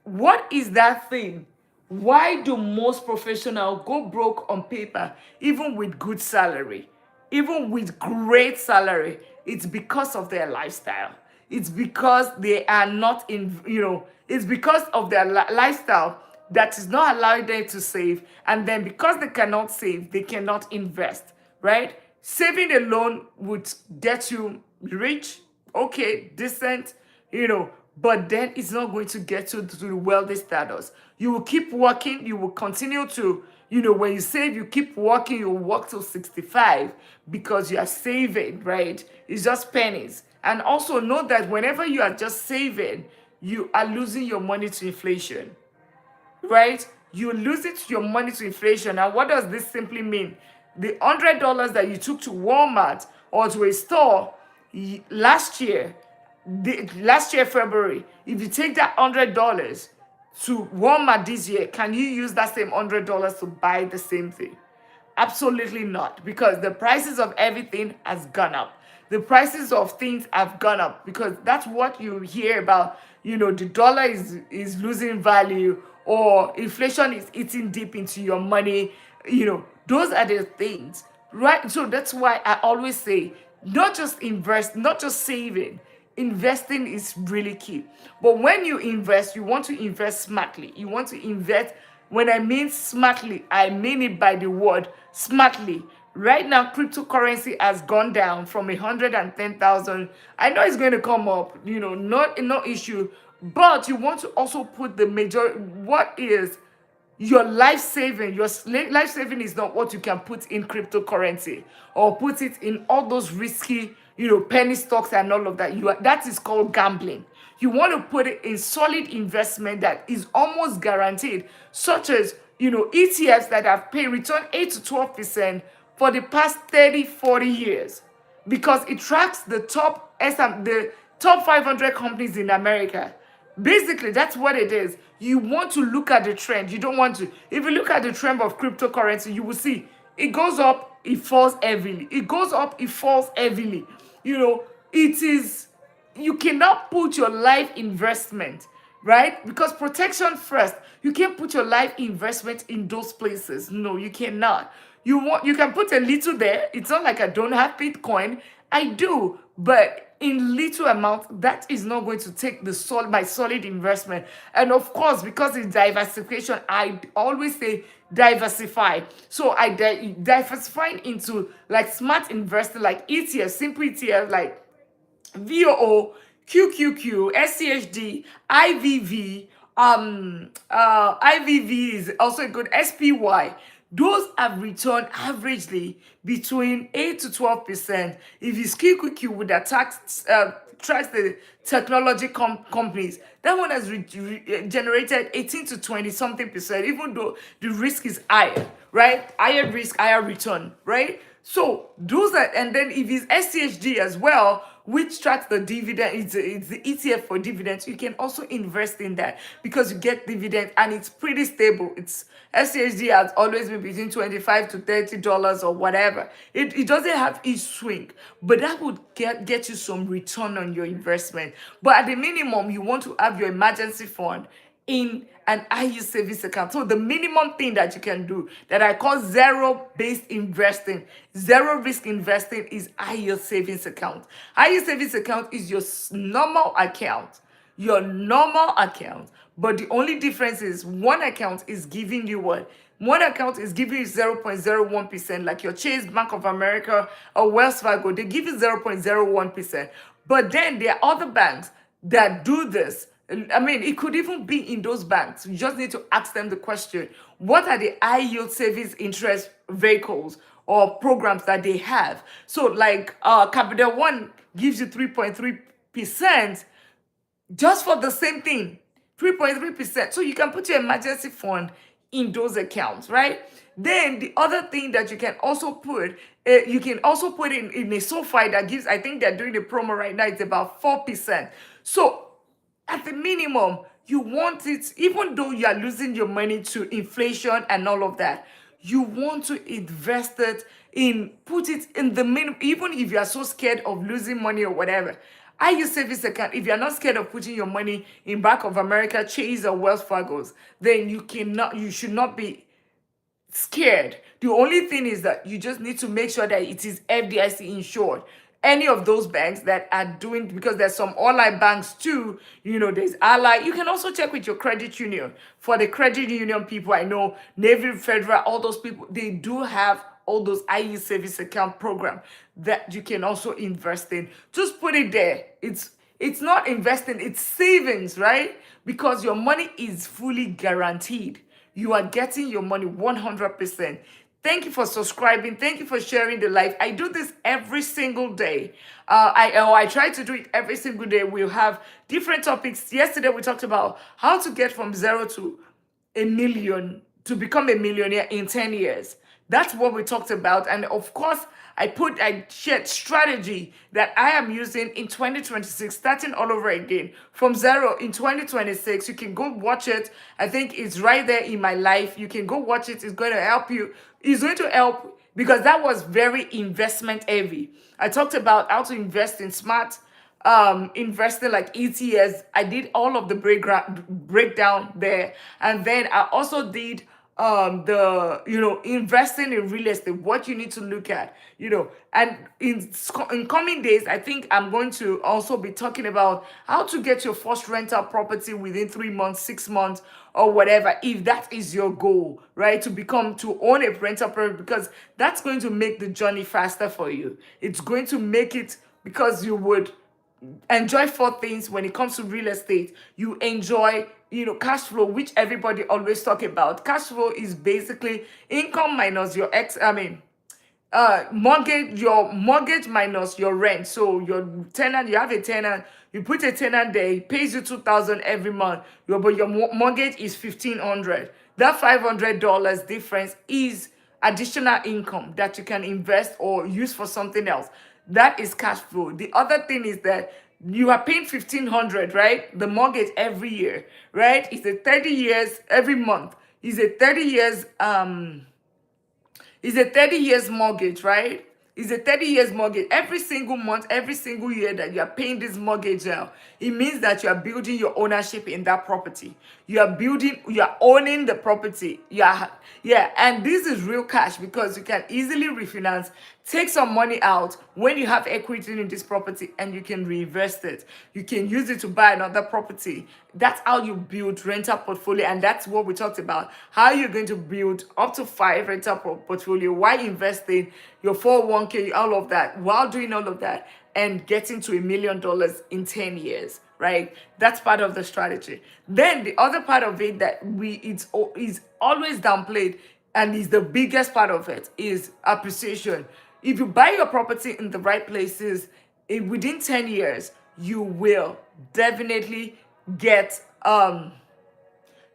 What is that thing? Why do most professionals go broke on paper, even with good salary, even with great salary? It's because of their lifestyle. It's because they are not it's because of their lifestyle that is not allowing them to save. And then because they cannot save, they cannot invest, right? Saving alone would get you rich, okay, decent, but then it's not going to get you to the wealthy status. You will keep working, you will continue to, when you save, you keep working, you work till 65 because you are saving, right? It's just pennies. And also know that whenever you are just saving, you are losing your money to inflation, right? You lose it your money to inflation. And what does this simply mean? The $100 that you took to Walmart or to a store last year February, if you take that $100 to Walmart this year, can you use that same $100 to buy the same thing? Absolutely not, because the prices of everything has gone up. The prices of things have gone up, because that's what you hear about. The dollar is losing value, or inflation is eating deep into your money. Those are the things, right? So that's why I always say, not just invest, not just saving. Investing is really key. But when you invest, you want to invest smartly. You want to invest, when I mean smartly, I mean it by the word smartly. Right now, cryptocurrency has gone down from 110,000. I know it's going to come up, no issue. But you want to also put the what is your life saving. Your life saving is not what you can put in cryptocurrency or put it in all those risky, penny stocks and all of that. That is called gambling. You want to put it in solid investment that is almost guaranteed, such as, ETFs that have paid return 8 to 12% for the past 30, 40 years, because it tracks the top 500 companies in America. Basically, that's what it is. You want to look at the trend. You don't want to. If you look at the trend of cryptocurrency, you will see It goes up, it falls heavily. It goes up, it falls heavily. You know, it is, you cannot put your life investment, right? Because protection first. You can't put your life investment in those places. No, you cannot. You can put a little there. It's not like I don't have Bitcoin. I do, but in little amount, that is not going to take the my solid investment. And of course, because it's diversification, I always say diversify. So I diversify into like smart investing, like ETF, simple ETF, like VOO, QQQ, SCHD, IVV, IVV is also a good SPY. Those have returned averagely between 8 to 12%. If it's QQQ with the tracks the technology companies, that one has generated 18 to 20 something percent, even though the risk is higher, right? Higher risk, higher return, right? So those are, and then if it's SCHD as well, which tracks the dividend, it's the ETF for dividends. You can also invest in that because you get dividend and it's pretty stable. It's SCHD has always been between $25 to $30 or whatever. It doesn't have each swing, but that would get you some return on your investment. But at the minimum, you want to have your emergency fund in an IU savings account. So the minimum thing that you can do that I call zero-based investing, zero risk investing, is IU savings account. IU savings account is your normal account, your normal account. But the only difference is one account is giving you what? One account is giving you 0.01%, like your Chase, Bank of America, or Wells Fargo. They give you 0.01%. But then there are other banks that do this. I mean, it could even be in those banks. You just need to ask them the question, what are the high yield savings interest vehicles or programs that they have? So like Capital One gives you 3.3% just for the same thing, 3.3%. So you can put your emergency fund in those accounts, right? Then the other thing that you can also put, you can also put in a SoFi that gives, I think they're doing the promo right now, it's about 4%. So at the minimum, you want it, even though you are losing your money to inflation and all of that, you want to invest it in, put it in the minimum, even if you are so scared of losing money or whatever. I use savings account. If you're not scared of putting your money in Bank of America, Chase, or Wells Fargo's, then you should not be scared. The only thing is that you just need to make sure that it is FDIC insured. Any of those banks that are doing, because there's some online banks too, there's Ally. You can also check with your credit union. For the credit union people, I know Navy Federal, all those people, they do have all those IE savings account program that you can also invest in. Just put it there. It's not investing, it's savings, right? Because your money is fully guaranteed. You are getting your money 100%. Thank you for subscribing. Thank you for sharing the live. I do this every single day. I try to do it every single day. We'll have different topics. Yesterday, we talked about how to get from 0 to a million, to become a millionaire in 10 years. That's what we talked about. And of course, I shared strategy that I am using in 2026, starting all over again from zero in 2026. You can go watch it. I think it's right there in my life. You can go watch it. It's going to help you. It's going to help because that was very investment heavy. I talked about how to invest in smart investing like ETS. I did all of the breakdown there. And then I also did investing in real estate, what you need to look at, and in coming days, I think I'm going to also be talking about how to get your first rental property within 3 months, 6 months, or whatever, if that is your goal, right? To own a rental property, because that's going to make the journey faster for you. It's going to make it, because you would enjoy 4 things when it comes to real estate. You enjoy cash flow, which everybody always talk about. Cash flow is basically income minus your mortgage minus your rent. So your tenant, you have a tenant, you put a tenant there, he pays you $2,000 every month, but your mortgage is $1,500. That $500 difference is additional income that you can invest or use for something else. That is cash flow. The other thing is that you are paying $1,500, right? The mortgage every year, right? It's a 30 years every month. It's a 30 years It's a 30 years mortgage, right? It's a 30 years mortgage. Every single month, every single year that you are paying this mortgage now, it means that you are building your ownership in that property. You are owning the property. Yeah, and this is real cash because you can easily refinance, take some money out when you have equity in this property, and you can reinvest it. You can use it to buy another property. That's how you build rental portfolio, and that's what we talked about. How you're going to build up to 5 rental portfolio while investing your 401k, all of that, while doing all of that and getting to $1 million in 10 years, right? That's part of the strategy. Then the other part of it that is always downplayed and is the biggest part of it is appreciation. If you buy your property in the right places, within 10 years, you will definitely get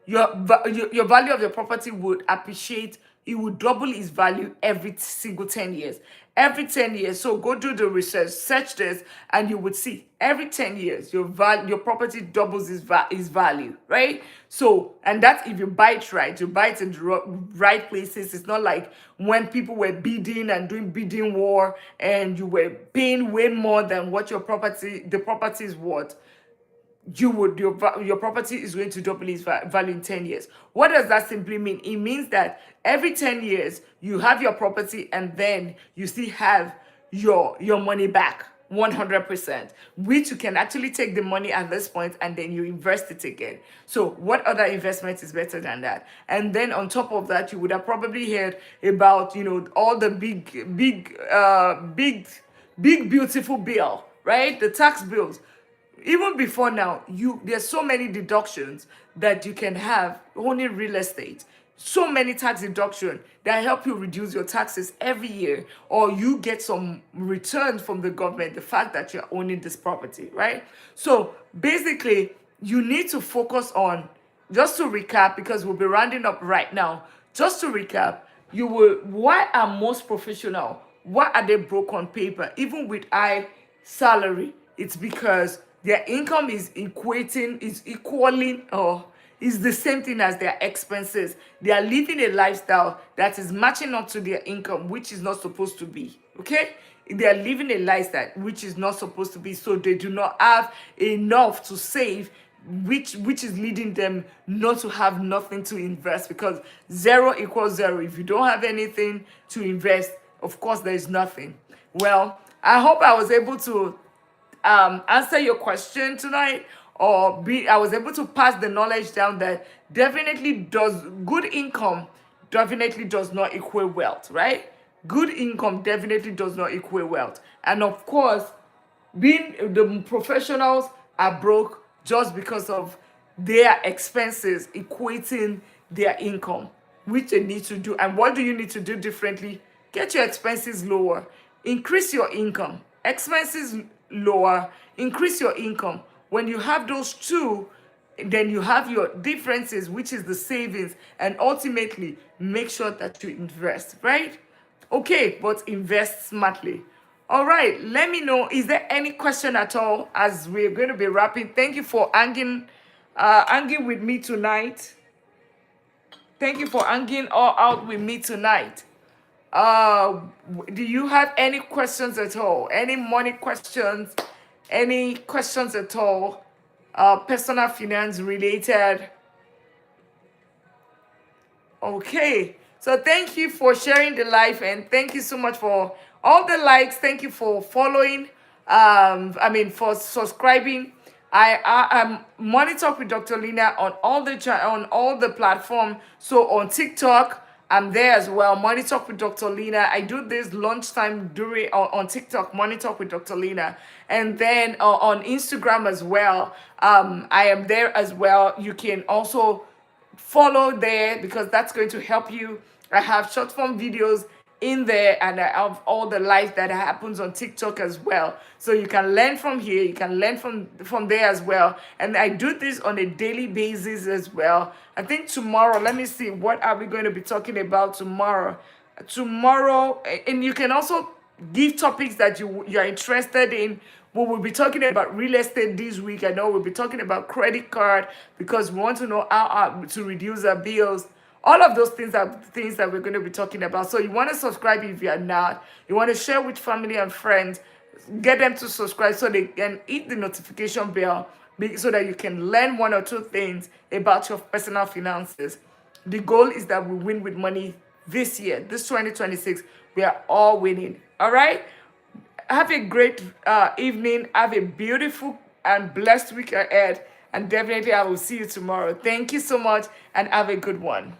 your value of your property would appreciate. It would double its value every single 10 years. Every 10 years. So go do the research, search this, and you would see every 10 years your property doubles its value, right? So, and that's if you buy it right. You buy it in the right places. It's not like when people were bidding and doing bidding war and you were paying way more than what the property is worth. Your property is going to double its value in 10 years. What does that simply mean? It means that every 10 years you have your property and then you still have your money back 100%, which you can actually take the money at this point and then you invest it again. So what other investment is better than that? And then on top of that, you would have probably heard about, all the big beautiful bill, right? The tax bills. Even before now, there's so many deductions that you can have owning real estate. So many tax deductions that help you reduce your taxes every year, or you get some returns from the government, the fact that you're owning this property, right? So basically, you need to focus on, just to recap, because we'll be rounding up right now. Just to recap, why are most professional? Why are they broke on paper, even with high salary? It's because their income is equaling, or is the same thing as their expenses. They are living a lifestyle that is matching up to their income, which is not supposed to be. Okay? They are living a lifestyle which is not supposed to be, so they do not have enough to save, which is leading them not to have nothing to invest, because 0 equals 0. If you don't have anything to invest, of course there is nothing. Well, I hope I was able to answer your question tonight, or I was able to pass the knowledge down that good income definitely does not equal wealth, right? Good income definitely does not equal wealth. And of course, the professionals are broke just because of their expenses equating their income, which they need to do. And what do you need to do differently? Get your expenses lower, increase your income. Expenses lower, increase your income. When you have those two, then you have your differences, which is the savings, and ultimately make sure that you invest, right? Okay, but invest smartly. All right, let me know, is there any question at all as we're going to be wrapping? Thank you for hanging with me tonight. Thank you for hanging all out with me tonight. Do you have any questions at all? Any money questions? Any questions at all? Personal finance related? Okay. So thank you for sharing the live, and thank you so much for all the likes. Thank you for following. For subscribing. I am Money Talk with Dr. Lina on all the platforms. So on TikTok, I'm there as well. Money Talk with Dr. Lina. I do this lunchtime on TikTok. Money Talk with Dr. Lina, and then on Instagram as well. I am there as well. You can also follow there because that's going to help you. I have short form videos in there, and I have all the life that happens on TikTok as well. So you can learn from here, you can learn from there as well. And I do this on a daily basis as well. I think tomorrow, let me see, what are we going to be talking about tomorrow? And you can also give topics that you're interested in. We will be talking about real estate this week. I know we'll be talking about credit card because we want to know how to reduce our bills. All of those things are things that we're going to be talking about. So you want to subscribe if you are not. You want to share with family and friends. Get them to subscribe so they can hit the notification bell so that you can learn one or two things about your personal finances. The goal is that we win with money this year, this 2026. We are all winning. All right? Have a great evening. Have a beautiful and blessed week ahead. And definitely, I will see you tomorrow. Thank you so much and have a good one.